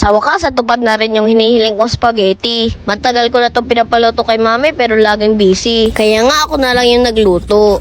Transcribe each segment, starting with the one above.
Sa wakas, natupad na rin yung hinihiling kong spaghetti. Matagal ko na itong pinapaluto kay mami pero laging busy. Kaya nga ako na lang yung nagluto.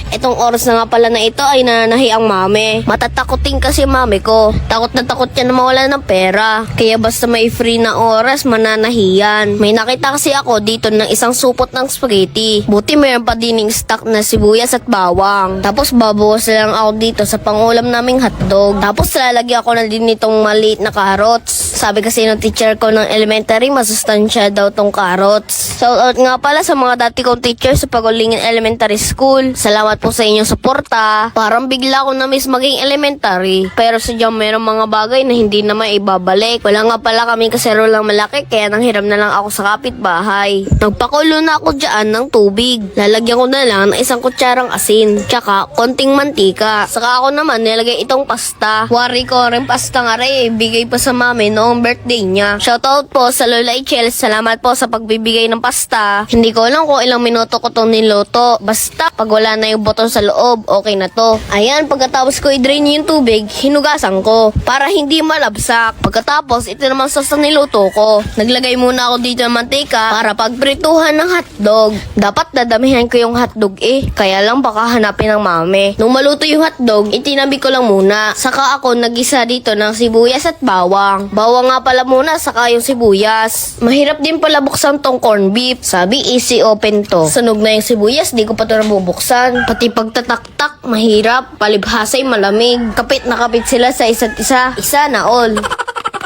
Itong oras na nga pala na ito ay nananahi ang mami. Matatakotin kasi mami ko. Takot na takot yan na mawala ng pera. Kaya basta may free na oras, mananahiyan. May nakita kasi ako dito ng isang supot ng spaghetti. Buti mayroon pa dining stock na sibuyas at bawang. Tapos babawas lang ako dito sa pangulam naming hotdog. Tapos lalagyan ko na din itong maliit na carrots. Sabi kasi ng teacher ko ng elementary, masustansya daw tong carrots. Shoutout nga pala sa mga dati kong teacher sa Pagulingin Elementary School. Salamat po sa inyong suporta. Parang bigla ko na miss maging elementary. Pero sadyang mayroong mga bagay na hindi na maibabalik. Wala nga pala kaming kaserolang malaki kaya nanghiram na lang ako sa kapitbahay. Nagpakulo na ako dyan ng tubig. Lalagyan ko na lang ng isang kutsarang asin. Tsaka konting mantika. Saka ako naman nilagay itong pasta. Wari ko rin pasta nga rin. Ibigay pa sa mami noong birthday niya. Shoutout po sa Lola Ichel. Salamat po sa pagbibigay ng pasta. Hindi ko alam kung ilang minuto ko itong niluto. Basta pag wala na yung botol sa loob, okay na to. Ayan, pagkatapos ko i-drain yung tubig, hinugasan ko para hindi malabsak. Pagkatapos, ito naman sauce na niluto ko. Naglagay muna ako dito ng mantika para pagprituhan ng hotdog. Dapat dadamihan ko yung hotdog kaya lang baka hanapin ng mami. Nung maluto yung hotdog, itinabi ko lang muna. Saka ako nagisa dito ng sibuyas at bawang. Bawang nga pala muna, saka yung sibuyas. Mahirap din pala buksan tong corn beef. Sabi, easy open to. Sunog na yung sibuyas, di ko pa to nabubuksan. Pati pagtataktak, mahirap. Palibhasay, malamig. Kapit na kapit sila sa isa't isa. Isa na all.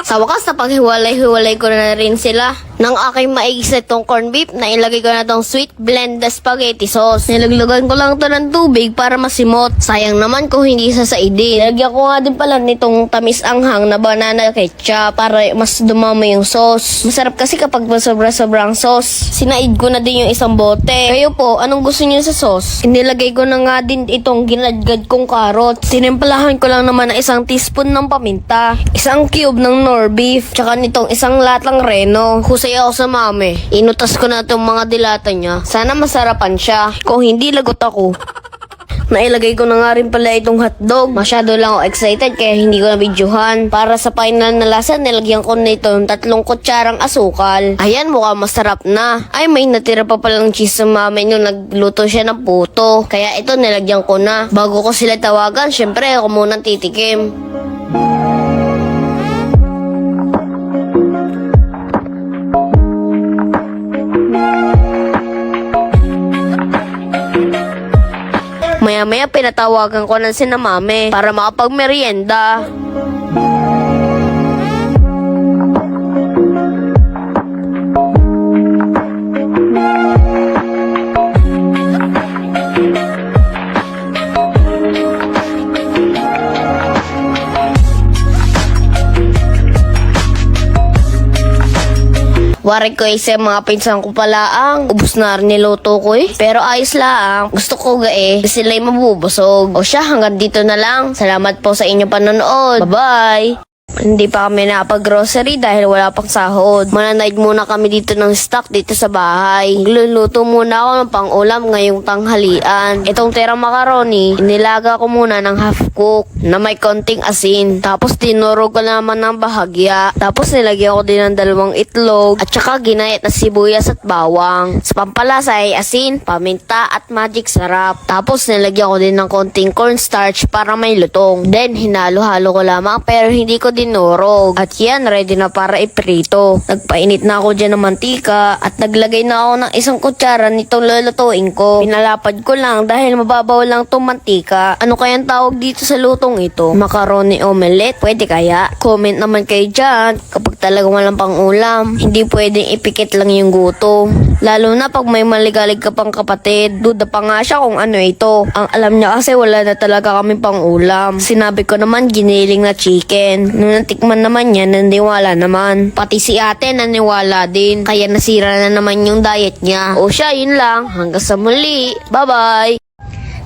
Sa wakas, napaghiwalay-hiwalay ko na rin sila. Nang aking maigis na itong corn beef, nailagay ko na itong sweet blended spaghetti sauce. Nilaglagan ko lang ito ng tubig para masimot. Sayang naman kung hindi sasaidin. Nilagyan ko nga din pala nitong tamis anghang na banana ketchup para mas dumami yung sauce. Masarap kasi kapag sobra-sobrang sauce. Sinaid ko na din yung isang bote. Kayo po, anong gusto niyo sa sauce? Inilagay ko na nga din itong ginadgad kong carrots. Tinimplahan ko lang naman na isang teaspoon ng paminta. Isang cube ng nor beef. Tsaka nitong isang latang reno. Husay ako sa mami. Inutas ko na itong mga dilata niya. Sana masarapan siya. Kung hindi, lagot ako. Nailagay ko na nga rin pala itong hotdog. Masyado lang ako excited kaya hindi ko na-videohan. Para sa final na lasa, nilagyan ko na itong 3 kutsarang asukal. Ayan, mukhang masarap na. Ay, may natira pa palang cheese sa mami nung nagluto siya ng puto. Kaya ito, nilagyan ko na. Bago ko sila tawagan, syempre ako munang titikim. Maya-maya pinatawagan ko na si na mami para makapagmerienda. Wari ko isa mga pinsan ko pala ang ubos na rin niluto ko Pero ayos lang. Gusto ko sila'y mabubusog. O siya, hanggang dito na lang. Salamat po sa inyong panonood. Bye-bye! Hindi pa kami napag-grocery dahil wala pang sahod. Mananaid muna kami dito ng stock dito sa bahay. Luluto muna ako ng pang-ulam ngayong tanghalian. Itong tirang macaroni, inilaga ko muna ng half cook na may konting asin. Tapos dinurog ko naman ng bahagya. Tapos nilagyan ko din ng 2 itlog at saka ginayat na sibuyas at bawang. Sa pampalasa ay asin, paminta at magic sarap. Tapos nilagyan ko din ng konting cornstarch para may lutong. Then hinalo-halo ko lamang pero hindi ko dinurog. At yan, ready na para iprito. Nagpainit na ako dyan ng mantika at naglagay na ako ng 1 kutsara nitong lulutuin ko. Pinalapad ko lang dahil mababaw lang itong mantika. Ano kayang tawag dito sa lutong ito? Macaroni omelette? Pwede kaya? Comment naman kayo dyan kapag talagang walang pang ulam. Hindi pwedeng ipikit lang yung gutom. Lalo na pag may maligalig ka pang kapatid. Duda pa nga siya kung ano ito. Ang alam niya kasi wala na talaga kami pang ulam. Sinabi ko naman giniling na chicken. Nung natikman naman niya, naniwala naman. Pati si ate naniwala din. Kaya nasira na naman yung diet niya. O siya, yun lang. Hanggang sa muli. Bye-bye!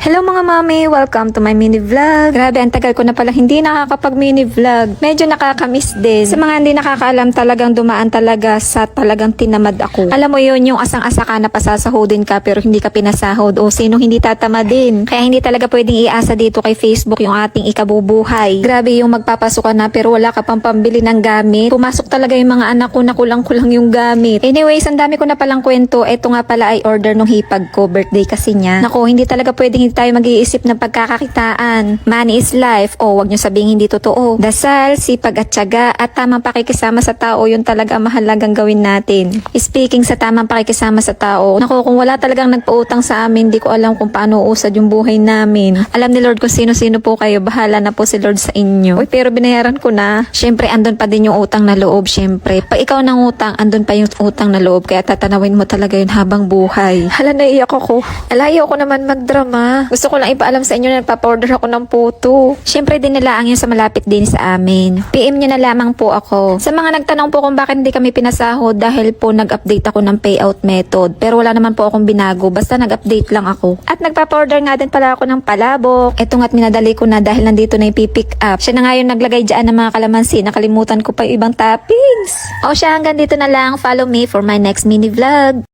Hello mga mami! Welcome to my mini vlog. Grabe, ang tagal ko na pala hindi nakakapag mini vlog. Medyo nakakamiss din. Sa mga hindi nakakaalam, talagang dumaan talaga sa talagang tinamad ako. Alam mo yun, yung asang-asa ka na pasasahodin ka pero hindi ka pinasahod o sino hindi tatama din. Kaya hindi talaga pwedeng iasa dito kay Facebook yung ating ikabubuhay. Grabe yung magpapasok ka na pero wala ka pang pambili ng gamit. Pumasok talaga yung mga anak ko na kulang-kulang yung gamit. Anyways, ang dami ko na palang kwento. Ito nga pala ay order nung hipag ko. Birthday kasi niya. Nako, hindi talaga pwedeng hindi tayo mag-iisip ng pagkakakitaan. Money is life. O, wag nyo sabihin hindi totoo. Dasal, sipag at tiyaga at tamang pakikisama sa tao, yun talaga ang mahalagang gawin natin. Speaking sa tamang pakikisama sa tao, nako, kung wala talagang nagpautang sa amin, di ko alam kung paano usad yung buhay namin. Alam ni Lord kung sino-sino po kayo. Bahala na po si Lord sa inyo. Uy, pero binayaran ko na. Syempre, andun pa din yung utang na loob. Syempre, pag ikaw nang utang, andun pa yung utang na loob. Kaya tatanawin mo talaga yun habang buhay. Hala, naiyak ako. Alayo ko naman magdrama. Gusto ko lang ipaalam sa inyo na nagpapa-order ako ng puto. Syempre, dinilaang yun sa malapit din sa amin. PM nyo na lamang po ako. Sa mga nagtanong po kung bakit hindi kami pinasahod, dahil po nag-update ako ng payout method. Pero wala naman po akong binago. Basta nag-update lang ako. At nagpapa-order nga din pala ako ng palabok. Eto nga't minadali ko na dahil nandito na yung pipick up. Siya na nga yung naglagay dyan ng mga kalamansi. Nakalimutan ko pa yung ibang toppings. O siya, hanggang dito na lang. Follow me for my next mini vlog.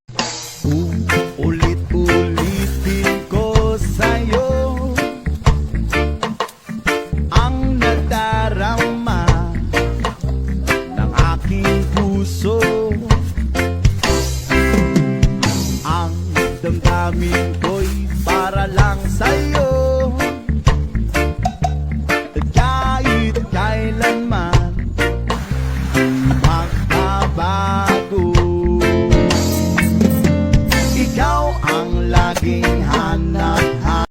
Ulit-ulitin ko sa'yo ang nadarama ng aking puso. Ang damdamin ko'y para lang sa'yo, kahit kailanman magbabago. Ikaw ang laging hanap-hanap.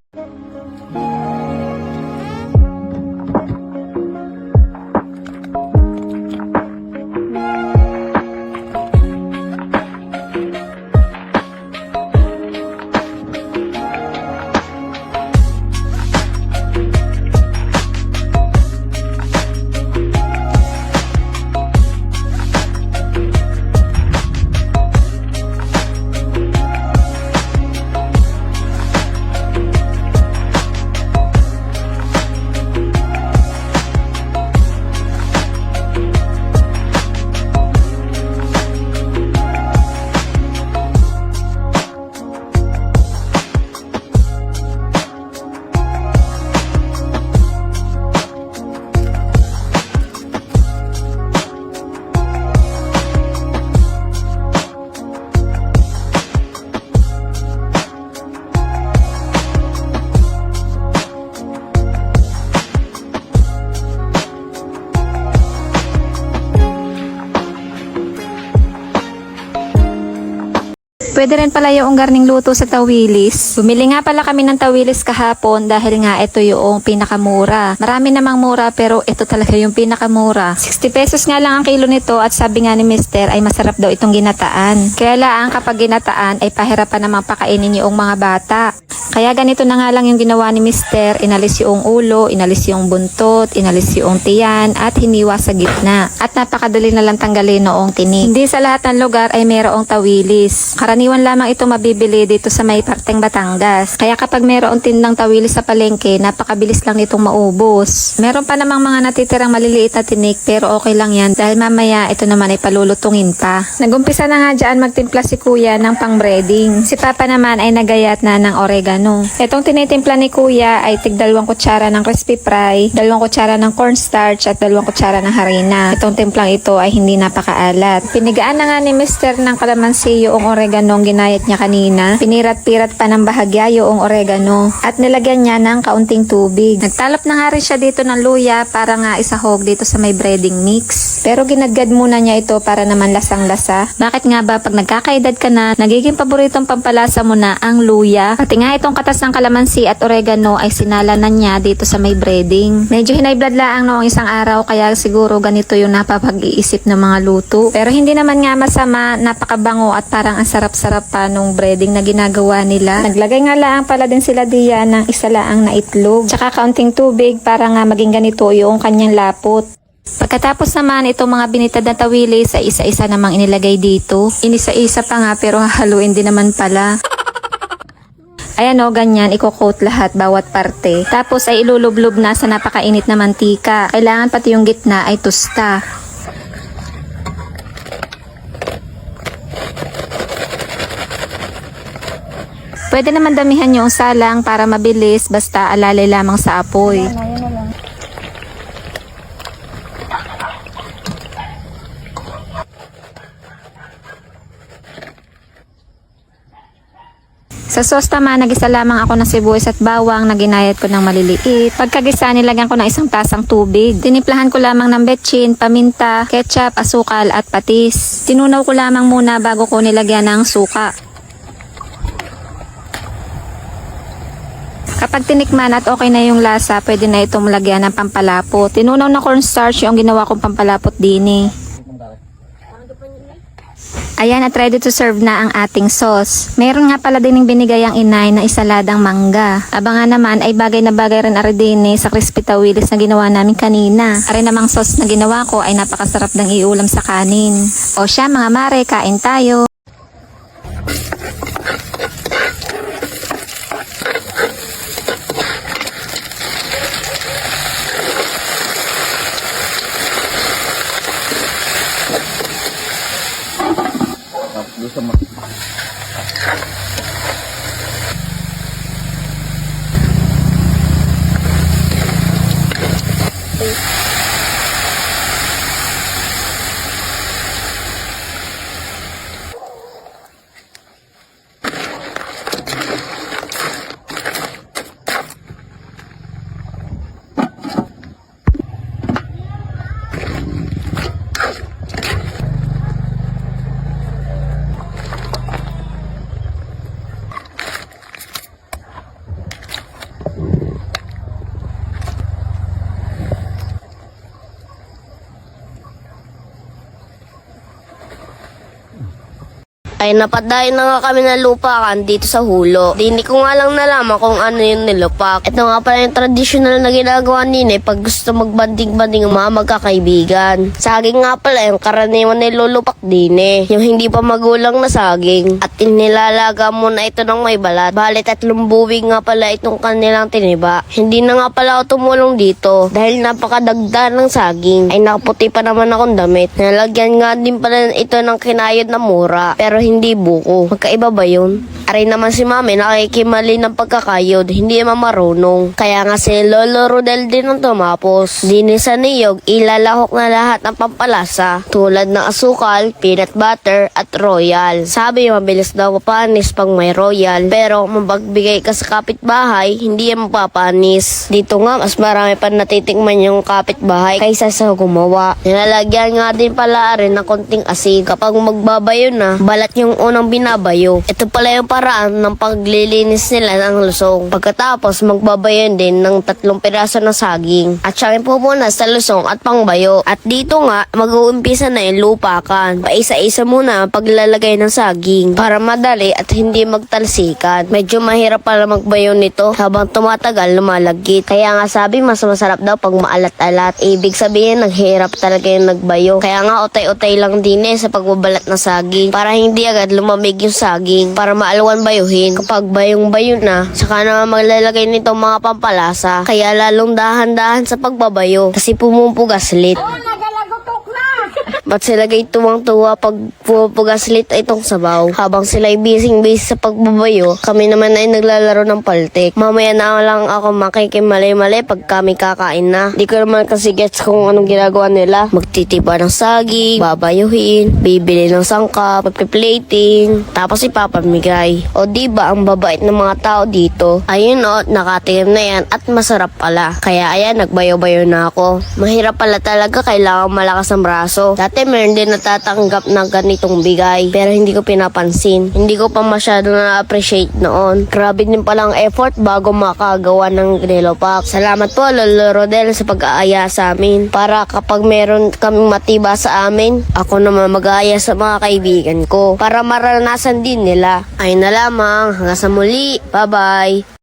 Pwede rin pala yung garning luto sa tawilis. Bumili nga pala kami ng tawilis kahapon dahil nga ito yung pinakamura. Marami namang mura pero ito talaga yung pinakamura. 60 pesos nga lang ang kilo nito at sabi nga ni Mister ay masarap daw itong ginataan. Kaya lang kapag ginataan ay pahirapan namang pakainin yung mga bata. Kaya ganito na nga lang yung ginawa ni Mister. Inalis yung ulo, inalis yung buntot, inalis yung tiyan at hiniwa sa gitna. At napakadali na lang tanggalin noong tinik. Hindi sa lahat ng lugar ay mayroong tawilis. Karaniwan lamang ito mabibili dito sa may parteng Batangas. Kaya kapag mayroong tindang tawilis sa palengke, napakabilis lang nitong maubos. Meron pa namang mga natitirang maliliit na tinik pero okay lang yan dahil mamaya ito naman ay palulutungin pa. Nagumpisa na nga dyan magtimpla si kuya ng pang-breading. Si papa naman ay nagayat na ng oregano. Itong tinitimpla ni kuya ay tig 2 kutsara ng crispy fry, 2 kutsara ng cornstarch at 2 kutsara ng harina. Itong timplang ito ay hindi napakaalat. Pinigaan na nga ni Mister ng kalamansi yung oregano ginayat niya kanina. Pinirat-pirat pa ng bahagya yung oregano at nilagyan niya ng kaunting tubig. Nagtalop na nga rin siya dito ng luya para nga isahog dito sa may breading mix. Pero ginadgad muna niya ito para naman lasang-lasa. Bakit nga ba pag nagkakaedad ka na, nagiging paboritong pampalasa mo na ang luya? Pati nga itong katas ng kalamansi at oregano ay sinala na niya dito sa may breading. Medyo hinay-blood laang noong isang araw kaya siguro ganito yung napapag-iisip ng mga luto. Pero hindi naman nga masama, napakabango at parang ang sarap-sarap pa nung breading na ginagawa nila. Naglagay nga lang pala din sila diya ng isa laang na itlog. Tsaka kaunting tubig para nga maging ganito yung kanyang lapot. Pagkatapos naman itong mga binitad na tawilis ay isa-isa namang inilagay dito. Inisa-isa pa nga pero hahaluin din naman pala. Ayan o, ganyan, i-coat lahat, bawat parte. Tapos ay ilulublob na sa napakainit na mantika. Kailangan pati yung gitna ay tusta. Pwede naman damihan yung salang para mabilis, basta alalay lamang sa apoy. Sa sauce naman, nagisa lamang ako ng sibuyas at bawang na ginayat ko ng maliliit. Pagkagisa, nilagyan ko ng 1 tasang tubig. Tinimplahan ko lamang ng betchin, paminta, ketchup, asukal at patis. Tinunaw ko lamang muna bago ko nilagyan ng suka. Kapag tinikman at okay na yung lasa, pwede na itong lagyan ng pampalapot. Tinunaw na cornstarch yung ginawa kong pampalapot din. Ayan, at ready to serve na ang ating sauce. Mayroon nga pala din ng binigay ang inay na isaladang mangga. Abangan naman ay bagay na bagay rin aridini sa crispy tawilis na ginawa namin kanina. Arin namang sauce na ginawa ko ay napakasarap ng iulam sa kanin. O siya mga mare, kain tayo. Ay napadayo na nga kami ng lupakan dito sa Hulo. Di ko nga lang nalaman kung ano yung nilupak. Ito nga pala yung traditional na ginagawa nila pag gusto magbanding-banding ang mga magkakaibigan. Saging nga pala yung karaniwan nilulupak din yung hindi pa magulang na saging. At inilalaga muna ito ng may balat. Bali 3 buwig nga pala itong kanilang tiniba. Hindi na nga pala ako tumulong dito dahil napakadagda ng saging. Ay nakaputi pa naman akong damit. Nalagyan nga din pala ito ng kinayod na mura. Pero hindi buko. Magkaiba ba yun? Aray naman si mami nakikimali ng pagkakayod, hindi naman marunong. Kaya nga si Lolo Rodel din ang tumapos. Dini sa niyog, ilalahok na lahat ng pampalasa tulad ng asukal, peanut butter at royal. Sabi mabilis daw mapanis pag may royal, pero kung magbigay ka sa kapitbahay, hindi yan mapapanis. Dito nga, mas marami pa natitikman yung kapitbahay kaysa sa gumawa. Nilalagyan nga din pala rin ng konting asin. Kapag magbabayo na, balat yung unang binabayo. Ito pala yung paraan ng paglilinis nila ng lusong. Pagkatapos, magbabayo din ng 3 piraso ng saging. At siya pupunas sa lusong at pangbayo. At dito nga, mag-uumpisa na yung lupakan. Paisa-isa muna ang paglalagay ng saging para madali at hindi magtalsikan. Medyo mahirap pala magbayo nito habang tumatagal lumalagkit. Kaya nga sabi, mas masarap daw pag maalat-alat. Ibig sabihin, naghihirap talaga yung nagbayo. Kaya nga, utay-utay lang din sa pagbabalat ng saging para hindi agad lumamig yung saging para maalwan bayuhin. Kapag bayong-bayo na, saka naman maglalagay nitong mga pampalasa. Kaya lalong dahan-dahan sa pagbabayo kasi pumupugaslit. Ba't sila gay tuwang-tuwa pag pumupugaslit itong sabaw? Habang sila ay busy-busy sa pagbabayo, kami naman ay naglalaro ng paltik. Mamaya na lang ako makikimali-mali pag kami kakain na. Di ko naman kasi gets kung anong ginagawa nila. Magtitiba ng saging, babayuhin, bibili ng sangkap, plating, tapos ipapamigay. O diba ang babait ng mga tao dito? Ayun o, nakatikim na yan at masarap pala. Kaya ayan, nagbayo-bayo na ako. Mahirap pala talaga, kailangan malakas ang braso. Dati meron din natatanggap ng ganitong bigay, pero hindi ko pinapansin. Hindi ko pa masyado na-appreciate noon. Grabe din palang effort bago makagawa ng nilopak. Salamat po Lolo Rodel sa pag-aaya sa amin. Para kapag meron kaming matiba sa amin, ako naman mag-aaya sa mga kaibigan ko. Para maranasan din nila. Ayun na lamang. Hanggang sa muli. Bye-bye.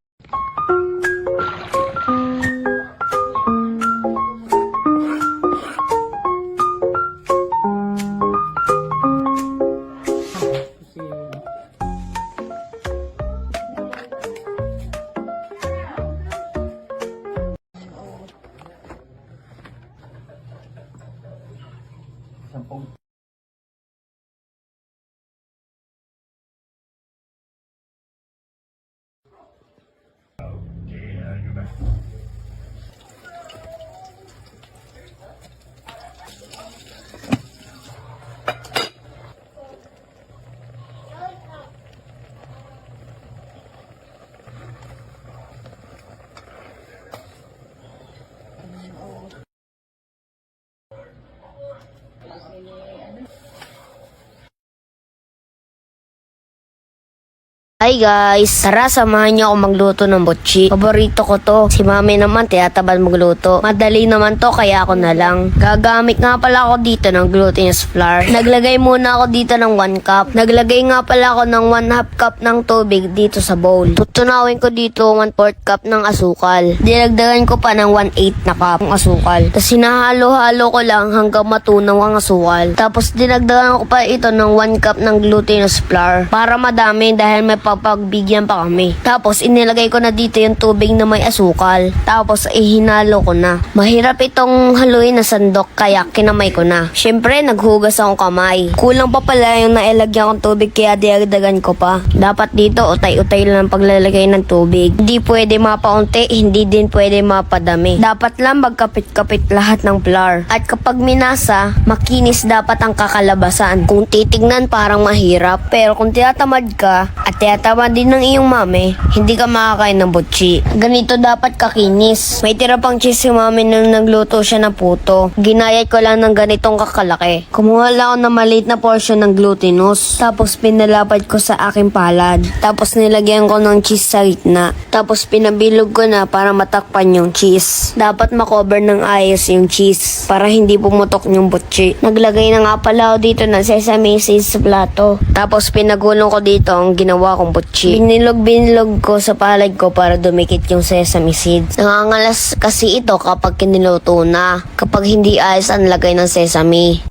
Hi guys! Tara, samahan niyo ako magluto ng butchi. Paborito ko to. Si mami naman tiyatabal magluto. Madali naman to kaya ako na lang. Gagamit nga pala ako dito ng glutinous flour. Naglagay muna ako dito ng 1 cup. Naglagay nga pala ako ng 1/2 cup ng tubig dito sa bowl. Tutunawin ko dito 1/4 cup ng asukal. Dinagdagan ko pa ng 1/8 na cup ng asukal. Tapos sinahalo-halo ko lang hanggang matunaw ang asukal. Tapos dinagdagan ko pa ito ng 1 cup ng glutinous flour. Para madami dahil may pagbigyan pa kami. Tapos inilagay ko na dito yung tubig na may asukal. Tapos hinalo ko na. Mahirap itong haluin na sandok kaya kinamay ko na. Syempre naghugas akong kamay. Kulang pa pala yung nailagyan kong tubig kaya diagdagan ko pa. Dapat dito utay-utay lang ang paglalagay ng tubig. Hindi pwede mapaunti, hindi din pwede mapadami. Dapat lang magkapit-kapit lahat ng flour. At kapag minasa, makinis dapat ang kakalabasan. Kung titignan parang mahirap, pero kung tiyatamad ka at tiyatamad din ng iyong mami, hindi ka makakain ng butchi. Ganito dapat kakinis. May tira pang cheese si mami nung nagluto siya ng puto. Ginayat ko lang ng ganitong kakalaki. Kumuha lang ako ng maliit na portion ng glutinous. Tapos pinalapad ko sa aking palad. Tapos nilagyan ko ng cheese sa gitna. Tapos pinabilog ko na para matakpan yung cheese. Dapat makover ng ayos yung cheese para hindi pumutok yung butchi. Naglagay na nga pala ako dito ng sesame seeds sa plato. Tapos pinagulong ko dito ang ginawa kong butchi. Binilog ko sa palad ko para dumikit yung sesame seeds. Nangangalas kasi ito kapag kiniluto na. Kapag hindi ayos ang lagay ng sesame.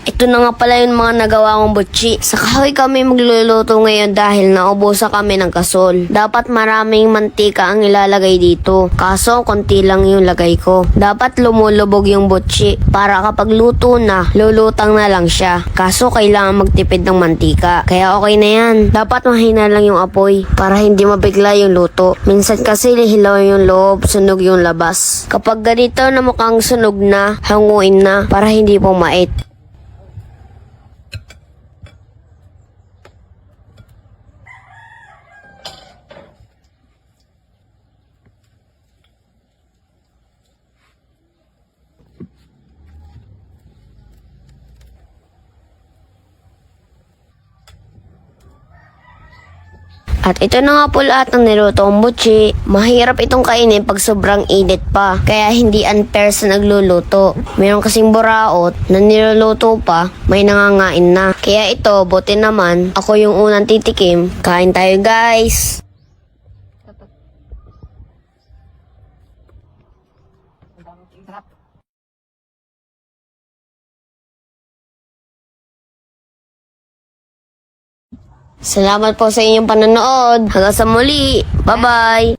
Ito na nga pala yung mga nagawa kong butchi. Sa kahoy kami magluluto ngayon dahil naubusan kami ng gasol. Dapat maraming mantika ang ilalagay dito. Kaso, konti lang yung lagay ko. Dapat lumulubog yung butchi para kapag luto na, lulutang na lang siya. Kaso, kailangan magtipid ng mantika. Kaya okay na yan. Dapat mahina lang yung apoy para hindi mabigla yung luto. Minsan kasi hilaw yung loob, sunog yung labas. Kapag ganito na mukhang sunog na, hanguin na para hindi pumait. At ito na nga po lahat ng niluto kong butchi. Mahirap itong kainin pag sobrang init pa. Kaya hindi unfair sa nagluluto. Meron kasing buraot na niluluto pa, may nangangain na. Kaya ito, buti naman, ako yung unang titikim. Kain tayo guys! Salamat po sa inyong panonood. Hanggang sa muli. Bye-bye.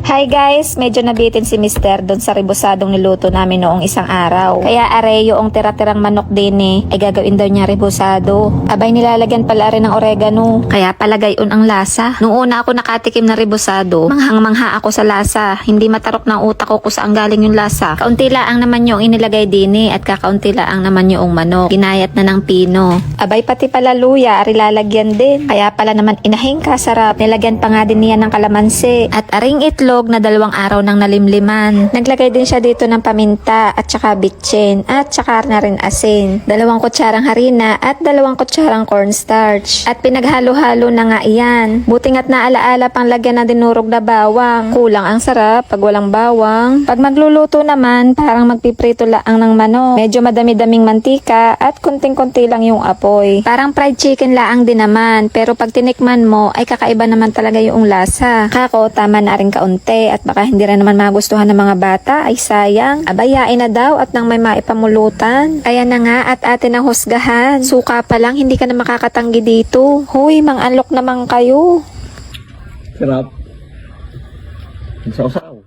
Hi guys, medyo nabitin si Mister doon sa rebosadong niluto namin noong isang araw. Kaya areyo ang tira-tirang manok din ay gagawin daw niya rebosado. Abay nilalagyan pala rin ng oregano. Kaya pala gayon ang lasa. Noong una ako nakatikim na rebosado, manghang-mangha ako sa lasa. Hindi matarok ng utak ko kung saan galing yung lasa. Kaunti laang naman yung inilagay din at kakaunti laang naman yung manok. Ginayat na ng pino. Abay pati pala luya, ari lalagyan din. Kaya pala naman inahing kasarap. Nilagyan pa nga din niya ng kalamansi. At aring itlog, durog na 2 araw ng nalimliman. Naglagay din siya dito ng paminta at saka bitchin at saka na rin asin. 2 kutsarang harina at 2 kutsarang cornstarch. At pinaghalo-halo na nga iyan. Buti nga't naalaala pang lagyan ng dinurog na bawang. Kulang ang sarap pag walang bawang. Pag magluluto naman, parang magpiprito laang ng manok. Medyo madami-daming mantika at kunting-kunti lang yung apoy. Parang fried chicken laang din naman. Pero pag tinikman mo, ay kakaiba naman talaga yung lasa. Kako, tama na rin kaunti at baka hindi rin naman magustuhan ng mga bata, ay sayang. Abayain na daw at nang may maipamulutan. Kaya na nga at atin ang husgahan. Suka pa lang, hindi ka na makakatanggi dito. Huy, mang-unlock naman kayo. Sarap. Sa usaw.